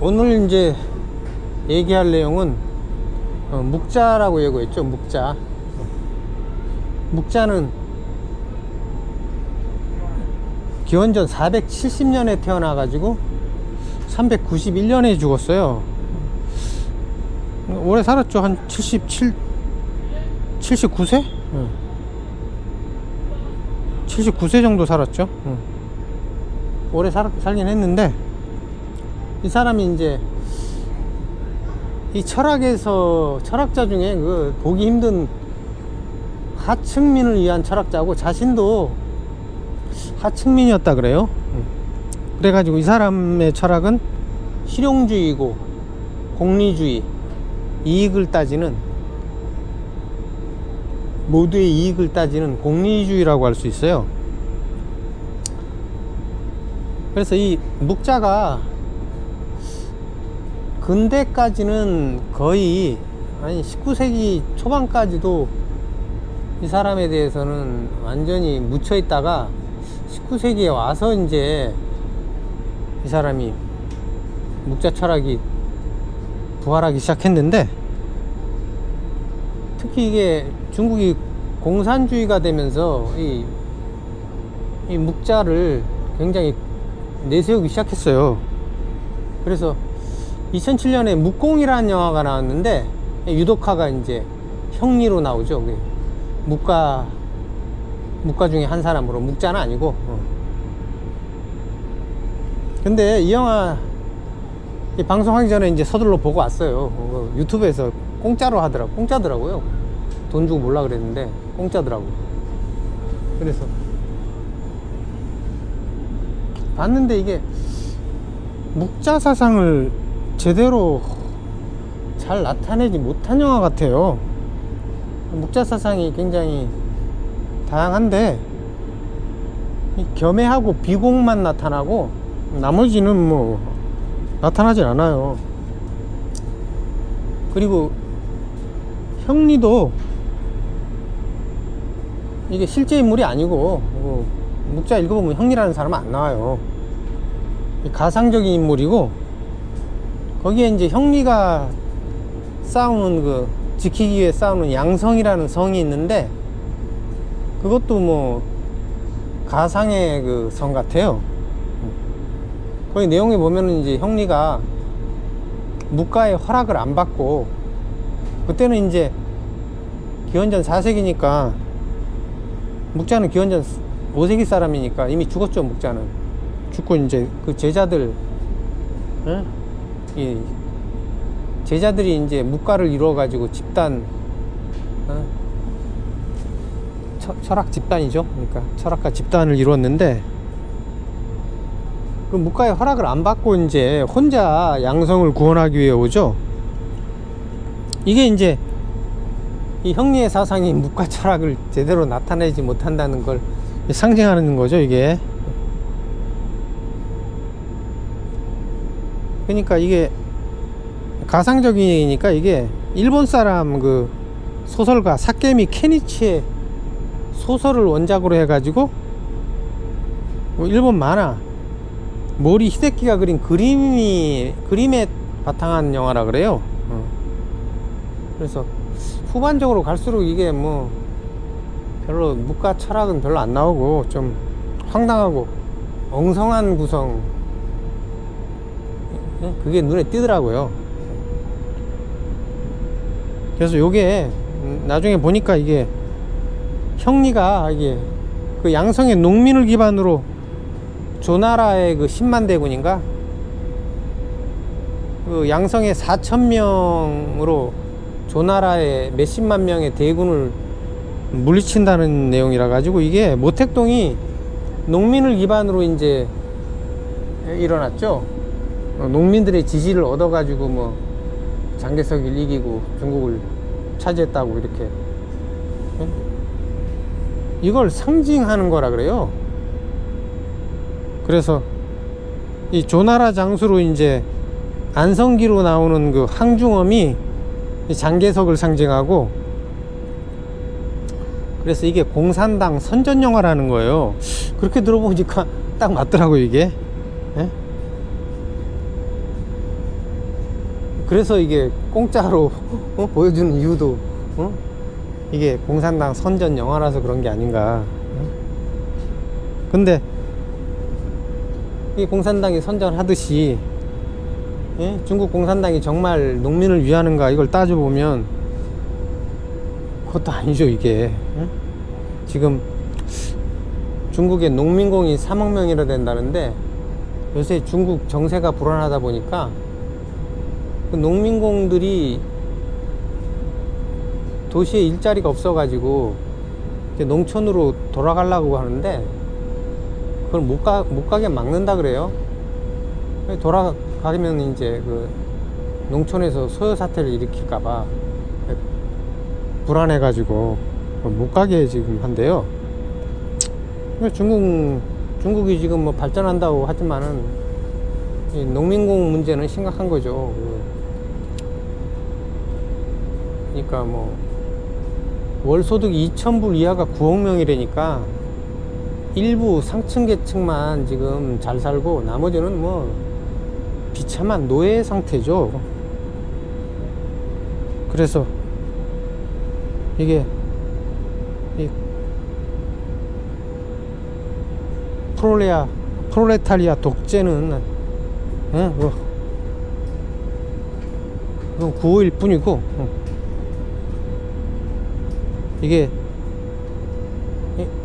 오늘 이제 얘기할 내용은 묵자라고 얘기했죠. 묵자는 기원전 470년에 태어나 가지고 391년에 죽었어요. 오래 살았죠. 한 79세? 79세 정도 살았죠. 오래 살긴 했는데, 이 사람이 이제 이 철학자 중에 그 보기 힘든 하층민을 위한 철학자고, 자신도 하층민이었다 그래요. 그래가지고 이 사람의 철학은 실용주의고 공리주의, 이익을 따지는, 모두의 이익을 따지는 공리주의라고 할 수 있어요. 그래서 이 묵자가 근대까지는 거의, 아니 19세기 초반까지도 이 사람에 대해서는 완전히 묻혀 있다가 19세기에 와서 이제 이 사람이 묵자 철학이 부활하기 시작했는데, 특히 이게 중국이 공산주의가 되면서 이 묵자를 굉장히 내세우기 시작했어요. 그래서 2007년에 묵공이라는 영화가 나왔는데, 유독화가 이제 형리로 나오죠. 묵가 중에 한 사람으로, 묵자는 아니고. 근데 이 영화 방송하기 전에 이제 서둘러 보고 왔어요. 유튜브에서 공짜더라고요. 돈 주고 몰라 그랬는데 공짜더라고. 그래서 봤는데 이게 묵자 사상을 제대로 잘 나타내지 못한 영화 같아요. 묵자 사상이 굉장히 다양한데, 겸해하고 비공만 나타나고 나머지는 뭐 나타나질 않아요. 그리고 형리도 이게 실제 인물이 아니고, 묵자 읽어보면 형리라는 사람은 안 나와요. 가상적인 인물이고, 거기에 이제 형리가 싸우는, 지키기 위해 싸우는 양성이라는 성이 있는데, 그것도 뭐 가상의 그 성 같아요. 거기 내용에 보면은 이제 형리가 묵가의 허락을 안 받고, 그때는 이제 기원전 4세기니까, 묵자는 기원전 5세기 사람이니까 이미 죽었죠. 묵자는 죽고, 이제 그 제자들, 이 제자들이 이제 묵가를 이루어 가지고 집단, 철학 집단이죠. 그러니까 철학가 집단을 이루었는데, 그 묵가의 허락을 안 받고 이제 혼자 양성을 구원하기 위해 오죠. 이게 이제 이 형리의 사상이 묵가 철학을 제대로 나타내지 못한다는 걸 상징하는 거죠, 이게. 그러니까 이게 가상적이니까, 이게 일본 사람 그 소설가 사케미 케니치의 소설을 원작으로 해가지고, 일본 만화 모리 히데키가 그린 그림에 바탕한 영화라 그래요. 그래서 후반적으로 갈수록 이게 뭐 별로 묵가 철학은 별로 안 나오고, 좀 황당하고 엉성한 구성, 그게 눈에 띄더라고요. 그래서 요게 나중에 보니까, 이게 형리가 이게 그 양성의 농민을 기반으로 조나라의 그 10만 대군인가, 그 양성의 4,000명으로 조나라의 몇십만 명의 대군을 물리친다는 내용이라 가지고, 이게 모택동이 농민을 기반으로 이제 일어났죠. 농민들의 지지를 얻어 가지고 뭐 장개석을 이기고 중국을 차지했다고, 이렇게 이걸 상징하는 거라 그래요. 그래서 이 조나라 장수로 이제 안성기로 나오는 그 항중엄이 장개석을 상징하고, 그래서 이게 공산당 선전영화라는 거예요. 그렇게 들어보니까 딱 맞더라고요, 이게. 예? 그래서 이게 공짜로 보여주는 이유도 이게 공산당 선전 영화라서 그런 게 아닌가. 근데 이 공산당이 선전하듯이 중국 공산당이 정말 농민을 위하는가 이걸 따져보면 그것도 아니죠. 이게 지금 중국의 농민공이 3억 명이나 된다는데 요새 중국 정세가 불안하다 보니까 그 농민공들이 도시에 일자리가 없어가지고 이제 농촌으로 돌아가려고 하는데 그걸 못 가게 막는다 그래요. 돌아가면 이제 그 농촌에서 소요 사태를 일으킬까봐 불안해가지고 못 가게 지금 한대요. 중국이 지금 뭐 발전한다고 하지만은 이 농민공 문제는 심각한 거죠. 그러니까 뭐 월소득 2,000불 이하가 9억 명이라니까 일부 상층 계층만 지금 잘 살고 나머지는 뭐 비참한 노예 상태죠. 그래서 이게 이 프롤레타리아 독재는 구호일 뿐이고 이게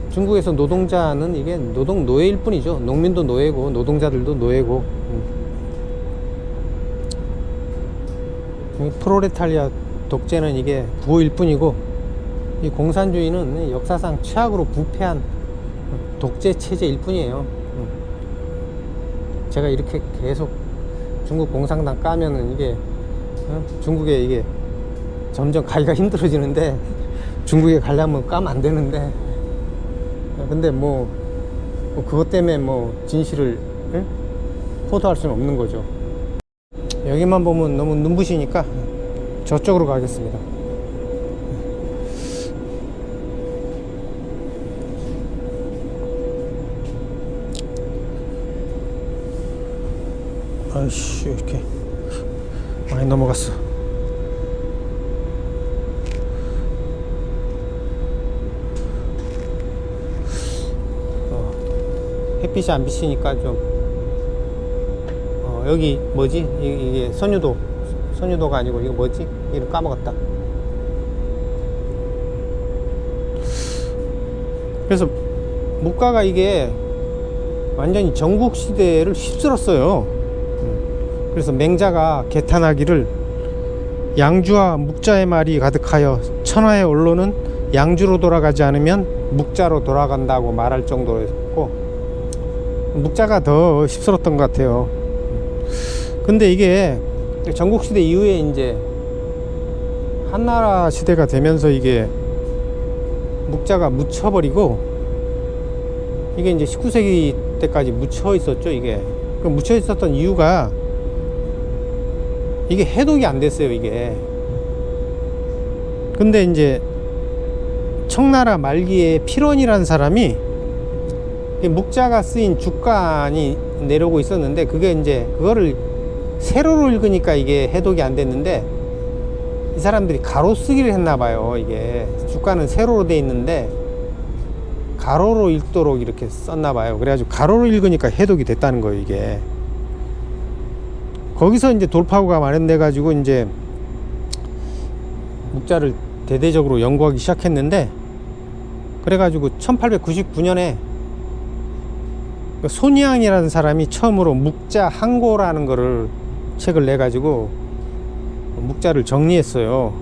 중국에서 노동자는 이게 노동 노예일 뿐이죠. 농민도 노예고 노동자들도 노예고 프롤레타리아 독재는 이게 구호일 뿐이고 이 공산주의는 역사상 최악으로 부패한 독재 체제일 뿐이에요. 제가 이렇게 계속 중국 공산당 까면은 이게 중국에 이게 점점 가기가 힘들어지는데 중국에 가려면 까면 안 되는데 근데 뭐 그것 때문에 뭐 진실을 호도할 수는 없는 거죠. 여기만 보면 너무 눈부시니까 저쪽으로 가겠습니다. 아이씨 이렇게 많이 넘어갔어. 햇빛이 안 비치니까 좀 여기 뭐지? 이게 선유도가 아니고 이거 뭐지? 이름 까먹었다. 그래서 물가가 이게 완전히 전국시대를 휩쓸었어요. 그래서 맹자가 개탄하기를 양주와 묵자의 말이 가득하여 천하의 언론은 양주로 돌아가지 않으면 묵자로 돌아간다고 말할 정도였고 묵자가 더 휩쓸었던 것 같아요. 근데 이게 전국시대 이후에 이제 한나라 시대가 되면서 이게 묵자가 묻혀버리고 이게 이제 19세기 때까지 묻혀 있었죠. 이게 그 묻혀 있었던 이유가 이게 해독이 안 됐어요. 이게 근데 이제 청나라 말기에 필원이라는 사람이 묵자가 쓰인 주간이 내려오고 있었는데 그게 이제 그거를 세로로 읽으니까 이게 해독이 안 됐는데 이 사람들이 가로 쓰기를 했나 봐요. 이게 주간은 세로로 돼 있는데 가로로 읽도록 이렇게 썼나 봐요. 그래가지고 가로로 읽으니까 해독이 됐다는 거예요. 이게 거기서 이제 돌파구가 마련돼 가지고 이제 묵자를 대대적으로 연구하기 시작했는데 그래가지고 1899년에 손희양이라는 사람이 처음으로 묵자 항고라는 거를 책을 내 가지고 묵자를 정리했어요.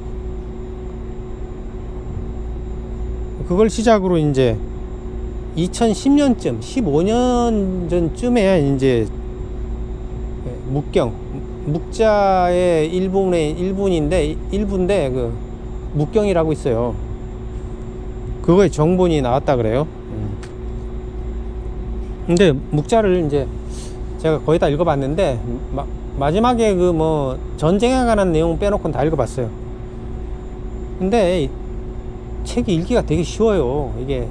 그걸 시작으로 이제 2010년쯤 15년 전쯤에 이제 묵자의 일부인데 그 묵경이라고 있어요. 그거에 정본이 나왔다 그래요. 근데 묵자를 이제 제가 거의 다 읽어봤는데 마지막에 그 뭐 전쟁에 관한 내용 빼놓고는 다 읽어봤어요. 근데 책이 읽기가 되게 쉬워요. 이게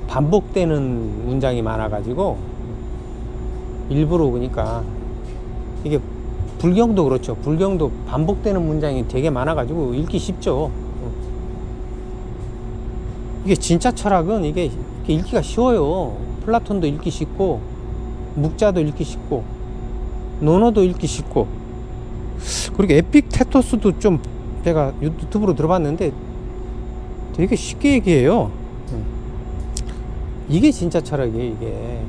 반복되는 문장이 많아가지고 일부러 그러니까 이게 불경도 그렇죠. 불경도 반복되는 문장이 되게 많아가지고 읽기 쉽죠. 이게 진짜 철학은 이게 읽기가 쉬워요. 플라톤도 읽기 쉽고, 묵자도 읽기 쉽고, 논어도 읽기 쉽고, 그리고 에픽테토스도 좀 제가 유튜브로 들어봤는데 되게 쉽게 얘기해요. 이게 진짜 철학이에요, 이게.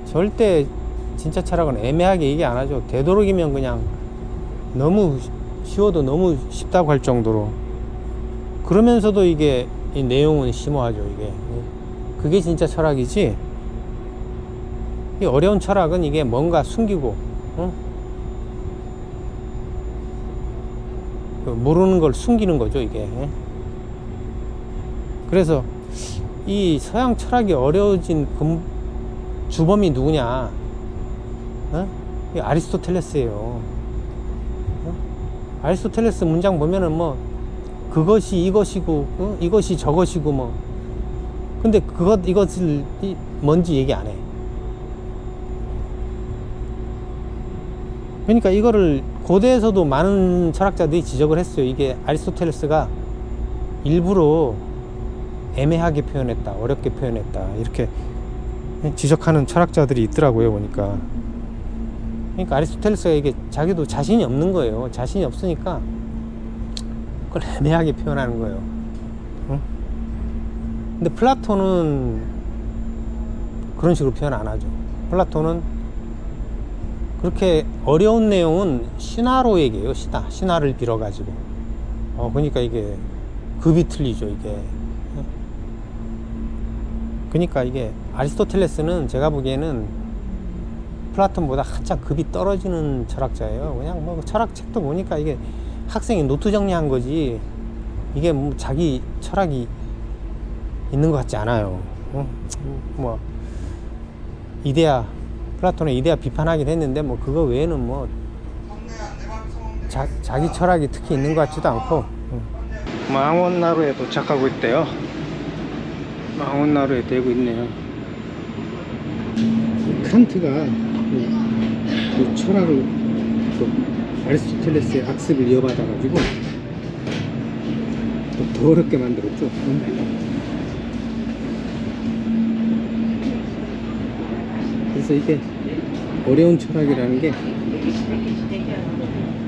절대 진짜 철학은 애매하게 얘기 안 하죠. 되도록이면 그냥 너무 쉬워도 너무 쉽다고 할 정도로. 그러면서도 이게 이 내용은 심오하죠, 이게. 그게 진짜 철학이지. 이 어려운 철학은 이게 뭔가 숨기고, 모르는 걸 숨기는 거죠, 이게. 그래서 이 서양 철학이 어려워진 주범이 누구냐? 이 아리스토텔레스예요. 아리스토텔레스 문장 보면은 뭐 그것이 이것이고, 이것이 저것이고 뭐. 근데 이것을 뭔지 얘기 안 해. 그러니까 이거를 고대에서도 많은 철학자들이 지적을 했어요. 이게 아리스토텔레스가 일부러 애매하게 표현했다, 어렵게 표현했다, 이렇게 지적하는 철학자들이 있더라고요, 보니까. 그러니까 아리스토텔레스가 이게 자기도 자신이 없는 거예요. 자신이 없으니까 그걸 애매하게 표현하는 거예요. 근데 플라톤은 그런 식으로 표현 안 하죠. 플라톤은 그렇게 어려운 내용은 신화로 얘기해요. 신화를 빌어가지고. 그러니까 이게 급이 틀리죠, 이게. 그러니까 이게 아리스토텔레스는 제가 보기에는 플라톤보다 한참 급이 떨어지는 철학자예요. 그냥 뭐 철학책도 보니까 이게 학생이 노트 정리한 거지, 이게 뭐 자기 철학이 있는 것 같지 않아요. 뭐 플라톤의 이데아 비판하긴 했는데 뭐 그거 외에는 뭐 자기 철학이 특히 있는 것 같지도 않고. 망원나루에 도착하고 있대요. 망원나루에 대고 있네요. 칸트가 그 철학을 아리스토텔레스의 악습을 이어받아가지고 또 더럽게 만들었죠. 그래서 이게 어려운 철학이라는 게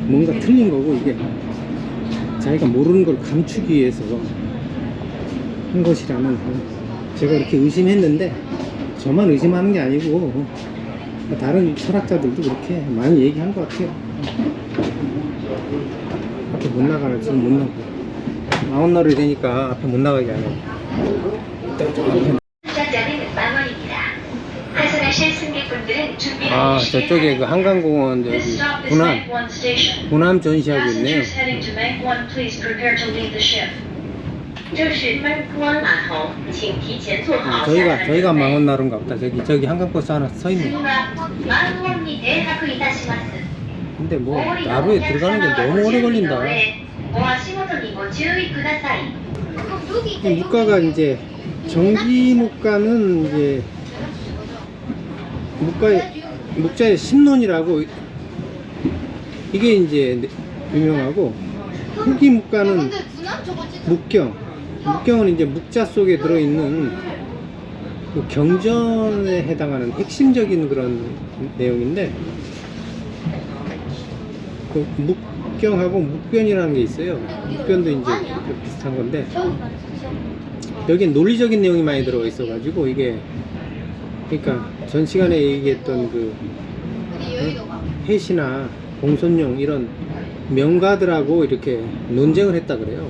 뭔가 틀린 거고, 이게 자기가 모르는 걸 감추기 위해서 한 것이라는, 제가 이렇게 의심했는데 저만 의심하는 게 아니고 다른 철학자들도 그렇게 많이 얘기한 것 같아요. 앞에 못 나가나, 지금 못 나가. 망원나루에 되니까 앞에 못 나가게 하네. 저쪽에 그 한강공원, 여기 군함 전시하고 있네요. 저희가 망원나루인가 보다. 저기 한강버스 하나 서 있네. 근데 뭐 나루에 들어가는 게 너무 오래 걸린다. 묵가가 이제 정기묵가는 이제 묵자의 심론이라고 이게 이제 유명하고, 후기묵가는 묵경은 이제 묵자 속에 들어있는 그 경전에 해당하는 핵심적인 그런 내용인데, 그 묵경하고 묵변이라는 게 있어요. 묵변도 이제 비슷한 건데, 여기엔 논리적인 내용이 많이 들어가 있어가지고, 이게 그러니까 전 시간에 얘기했던 그 해시나 공손용 이런 명가들하고 이렇게 논쟁을 했다 그래요.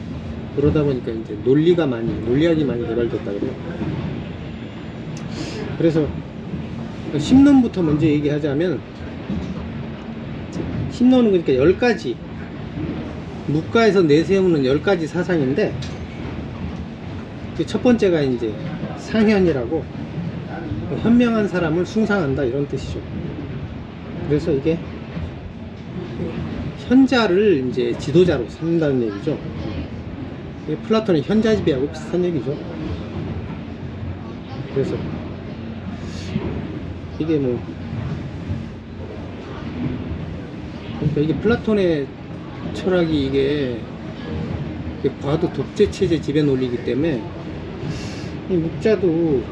그러다 보니까 이제 논리학이 많이 개발됐다 그래요. 그래서 심론부터 먼저 얘기하자면, 심론은 그러니까 10가지, 묵가에서 내세우는 10가지 사상인데, 그 첫 번째가 이제 상현이라고, 현명한 사람을 숭상한다, 이런 뜻이죠. 그래서 이게 현자를 이제 지도자로 삼는다는 얘기죠. 플라톤의 현자지배하고 비슷한 얘기죠. 그래서 이게 뭐 그러니까 이게 플라톤의 철학이 이게 과도 독재 체제 지배 논리이기 때문에 이 묵자도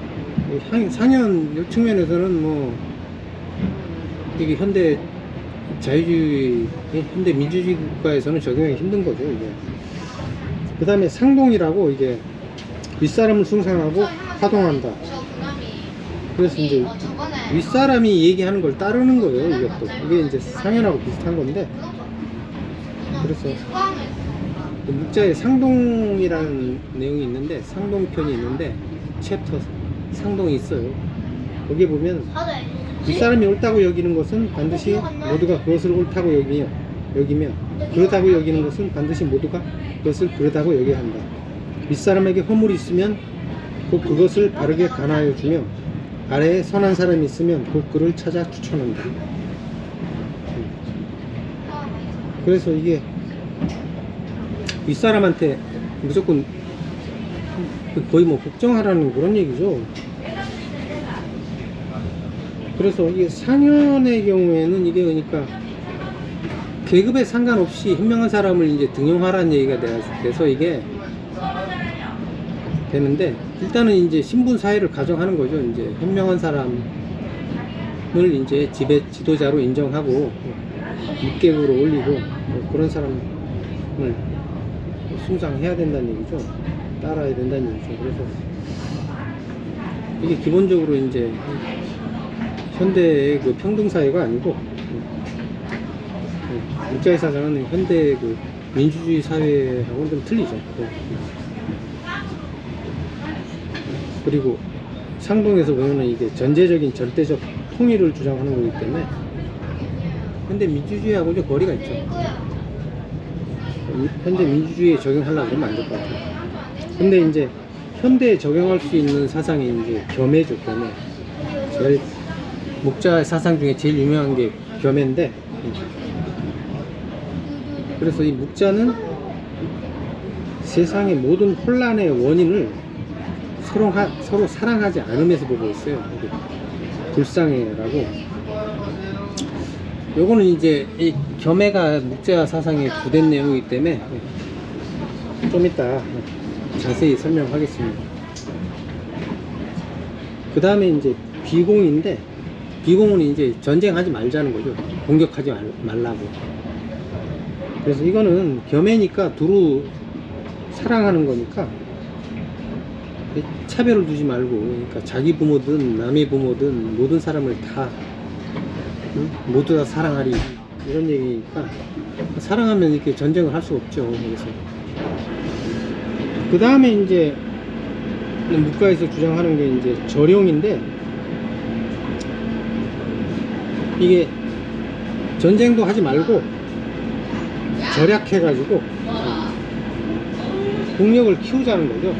상현 측면에서는 뭐 이게 현대 자유주의, 현대 민주주의 국가에서는 적용하기 힘든 거죠, 이게. 그 다음에 상동이라고 이게 윗사람을 숭상하고 파동한다. 그래서 이제 윗사람이 얘기하는 걸 따르는 거예요, 이것도. 이게 이제 상현하고 비슷한 건데. 그래서 묵자에 상동이라는 내용이 있는데, 상동편이 있는데, 챕터 상동이 있어요. 거기에 보면 윗사람이 옳다고 여기는 것은 반드시 모두가 그것을 옳다고 여기며 그렇다고 여기는 것은 반드시 모두가 그것을 그렇다고 여겨야 한다. 윗사람에게 허물이 있으면 곧 그것을 바르게 간하여 주며 아래에 선한 사람이 있으면 곧 그를 찾아 추천한다. 그래서 이게 윗사람한테 무조건 거의 뭐 복종하라는 그런 얘기죠. 그래서 이게 상현의 경우에는 이게 그러니까 계급에 상관없이 현명한 사람을 이제 등용하라는 얘기가 돼서 이게 되는데, 일단은 이제 신분 사회를 가정하는 거죠. 이제 현명한 사람을 이제 지도자로 인정하고 육계급으로 올리고 뭐 그런 사람을 숭상해야 된다는 얘기죠. 따라야 된다는 얘기죠. 그래서 이게 기본적으로 이제 현대의 그 평등사회가 아니고, 묵자의 사상은 현대 그 민주주의 사회하고는 좀 틀리죠. 그리고 상동에서 보면은 이게 전제적인 절대적 통일을 주장하는 거기 때문에 현대 민주주의하고 좀 거리가 있죠. 현대 민주주의에 적용하려고 그러면 안 될 것 같아요. 근데 이제 현대에 적용할 수 있는 사상이 이제 겸해죠, 겸해. 제일 묵자 사상 중에 제일 유명한 게 겸해인데, 그래서 이 묵자는 세상의 모든 혼란의 원인을 서로 사랑하지 않으면서 보고 있어요. 불쌍해라고. 요거는 이제 이 겸해가 묵자 사상의 주된 내용이기 때문에 좀 이따 자세히 설명하겠습니다. 그 다음에 이제 비공인데, 비공은 이제 전쟁하지 말자는 거죠. 공격하지 말라고. 그래서 이거는 겸해니까 두루 사랑하는 거니까 차별을 두지 말고, 그러니까 자기 부모든 남의 부모든 모든 사람을 다 모두 다 사랑하리, 이런 얘기니까 사랑하면 이렇게 전쟁을 할 수 없죠. 그래서 그 다음에 이제 묵가에서 주장하는 게 이제 절용인데, 이게 전쟁도 하지 말고 절약해 가지고 국력을 키우자는 거죠.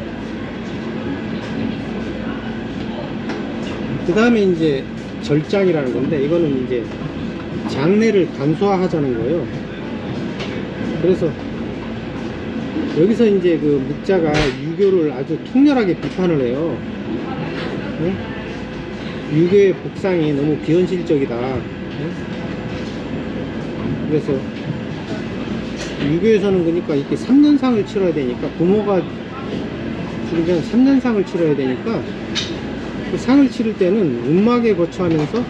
그 다음에 이제 절장이라는 건데, 이거는 이제 장래를 간소화하자는 거예요. 그래서 여기서 이제 그 묵자가 유교를 아주 통렬하게 비판을 해요. 응? 유교의 복상이 너무 비현실적이다. 응? 그래서 유교에서는 그러니까 이렇게 3년상을 치러야 되니까, 부모가 죽으면 3년상을 치러야 되니까 그 상을 치를 때는 움막에 거처하면서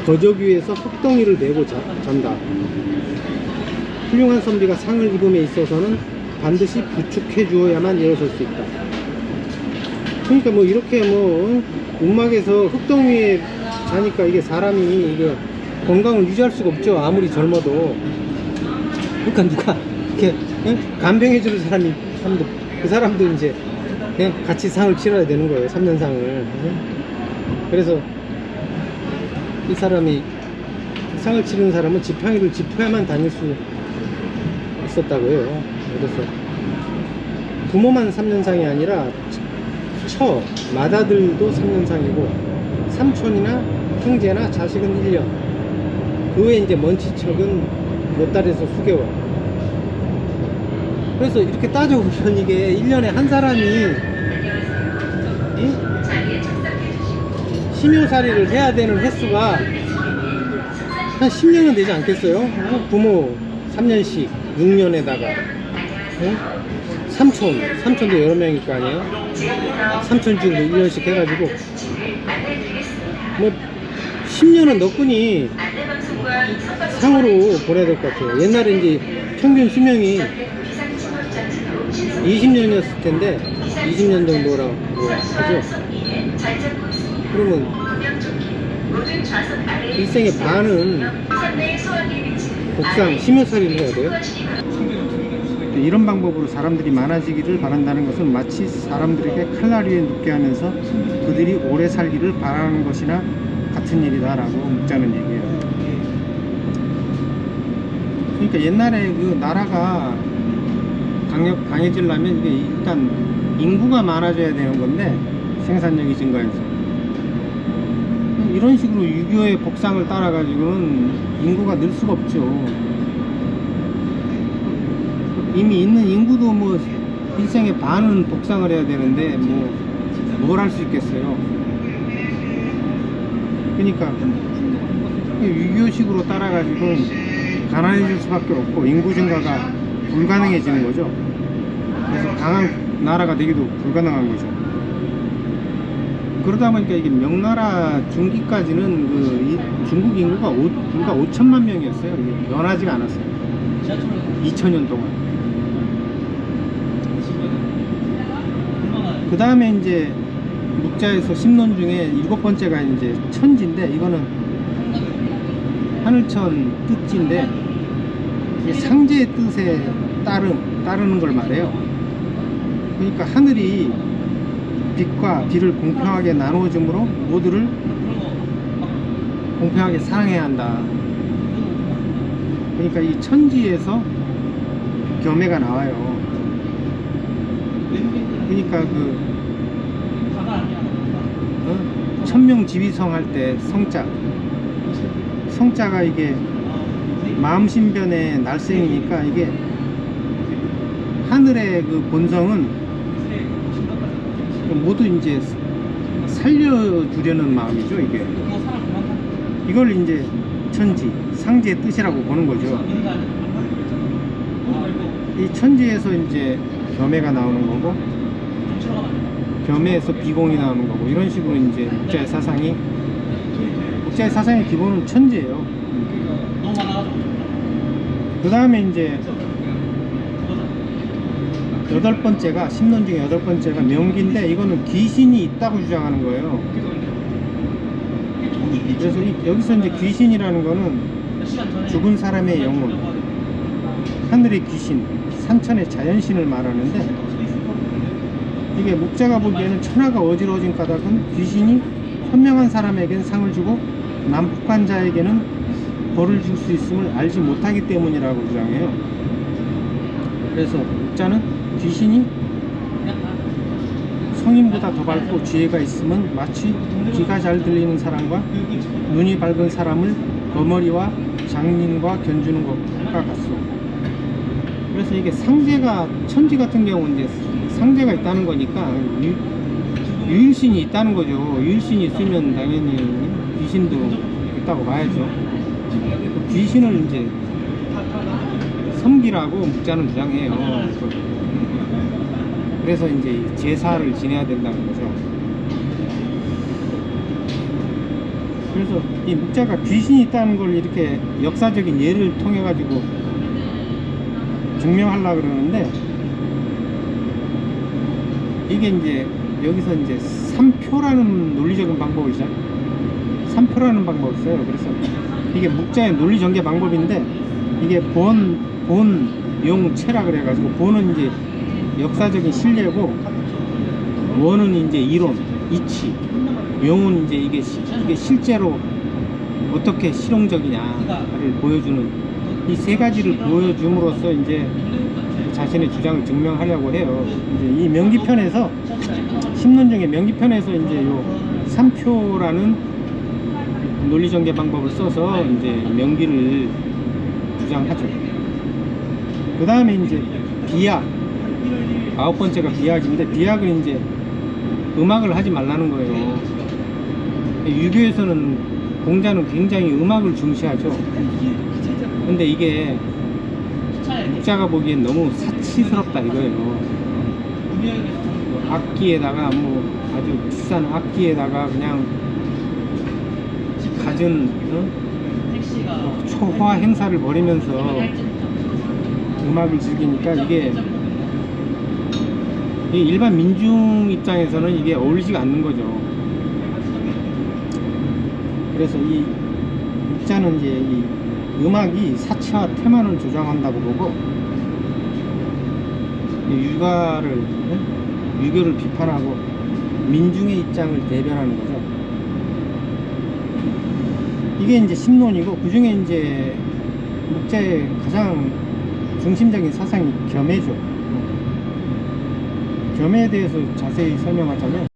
거적 위에서 흙덩이를 메고 잔다. 훌륭한 선비가 상을 입음에 있어서는 반드시 부축해 주어야만 일어설 수 있다. 그러니까 뭐 이렇게 뭐 움막에서 흙덩이에 자니까 이게 사람이 이게 건강을 유지할 수가 없죠. 아무리 젊어도. 그러니까 누가 이렇게 간병해 주는 사람이 그 사람도 이제 그냥 같이 상을 치러야 되는 거예요. 3년상을. 그래서 이 사람이 상을 치르는 사람은 지팡이를 짚어야만 다닐 수 있었다고요. 그래서 부모만 3년상이 아니라 맏아들도 3년상이고, 삼촌이나 형제나 자식은 1년, 그 외에 이제 먼 친척은 몇 달에서 수개월. 그래서 이렇게 따져보면 이게 1년에 한 사람이 심효살이를 해야 되는 횟수가 한 10년은 되지 않겠어요? 부모 3년씩 6년에다가 삼촌도 여러 명일 거 아니에요? 삼촌 중도 1년씩 해가지고 뭐 10년은 너끈히 상으로 보내야 될 것 같아요. 옛날에 이제 평균 수명이 20년이었을 텐데 20년 정도라고 하죠. 그러면 일생의 반은 복상 심혈살이를 해야 돼요. 이런 방법으로 사람들이 많아지기를 바란다는 것은 마치 사람들에게 칼날 위에 눕게 하면서 그들이 오래 살기를 바라는 것이나 같은 일이다 라고 묵자는 얘기예요. 그러니까 옛날에 그 나라가 강해지려면 이게 일단 인구가 많아져야 되는 건데, 생산력이 증가해서 이런 식으로 유교의 복상을 따라 가지고는 인구가 늘 수가 없죠. 이미 있는 인구도 뭐 일생의 반은 복상을 해야 되는데 뭐 뭘 할 수 있겠어요. 그러니까 유교식으로 따라 가지고는 가난해질 수밖에 없고 인구 증가가 불가능해지는 거죠. 그래서 강한 나라가 되기도 불가능한 거죠. 그러다 보니까 이게 명나라 중기까지는 그 중국 인구가 불과 5천만 명이었어요. 이게 변하지가 않았어요. 2000년 동안. 그 다음에 이제 묵자에서 심론 중에 7번째가 이제 천지인데, 이거는 하늘천 뜻지인데 상제의 뜻에 따르는 걸 말해요. 그러니까 하늘이 빛과 비를 공평하게 나누어 주므로 모두를 공평하게 사랑해야 한다. 그러니까 이 천지에서 겸해가 나와요. 그러니까 그 천명지휘성 할 때 성자가 이게 마음신변의 날쌘이니까 이게 하늘의 그 본성은 모두 이제 살려주려는 마음이죠. 이걸 이제 천지, 상지의 뜻이라고 보는 거죠. 이 천지에서 이제 겸해가 나오는 거고, 겸해에서 비공이 나오는 거고, 이런 식으로 이제 묵자의 사상의 기본은 천지예요. 그 다음에 이제 8번째가, 심론 중에 8번째가 명기인데, 이거는 귀신이 있다고 주장하는 거예요. 그래서 여기서 이제 귀신이라는 거는 죽은 사람의 영혼, 하늘의 귀신, 산천의 자연신을 말하는데, 이게 묵자가 보기에는 천하가 어지러워진 까닭은 귀신이 현명한 사람에겐 상을 주고 난폭한 자에게는 벌을 줄 수 있음을 알지 못하기 때문이라고 주장해요. 그래서 묵자는 귀신이 성인보다 더 밝고 지혜가 있으면 마치 귀가 잘 들리는 사람과 눈이 밝은 사람을 거머리와 장님과 견주는 것과 같소. 그래서 이게 상제가, 천지 같은 경우는 이제 상제가 있다는 거니까 유일신이 있다는 거죠. 유일신이 있으면 당연히 귀신도 있다고 봐야죠. 귀신을 이제 섬기라고 묵자는 주장해요. 그래서 이제 제사를 지내야 된다는 거죠. 그래서 이 묵자가 귀신이 있다는 걸 이렇게 역사적인 예를 통해 가지고 증명하려고 그러는데, 이게 이제 여기서 이제 삼표라는 논리적인 방법을 써요. 삼표라는 방법을 써요. 그래서 이게 묵자의 논리 전개 방법인데, 이게 본, 용체라 그래가지고, 본은 이제 역사적인 신뢰고, 원은 이제 이론, 이치, 용은 이제 이게 실제로 어떻게 실용적이냐를 보여주는, 이 세 가지를 보여줌으로써 이제 자신의 주장을 증명하려고 해요. 이제 이 명기편에서, 심론 중에 명기편에서 이제 요 삼표라는 논리전개 방법을 써서 이제 명기를 주장하죠. 그 다음에 이제 비약, 9번째가 비약인데, 비약은 이제 음악을 하지 말라는 거예요. 유교에서는 공자는 굉장히 음악을 중시하죠. 근데 이게 묵자가 보기엔 너무 사치스럽다 이거예요. 악기에다가 뭐 아주 비싼 악기에다가 그냥 갖은 초화 행사를 벌이면서 음악을 즐기니까 이게 일반 민중 입장에서는 이게 어울리지가 않는 거죠. 그래서 이 묵자는 이제 이 음악이 사치와 태만을 조장한다고 보고 유교를 비판하고 민중의 입장을 대변하는 거죠. 이게 이제 심론이고, 그 중에 이제 묵자의 가장 중심적인 사상이 겸해죠. 겸해에 대해서 자세히 설명하자면,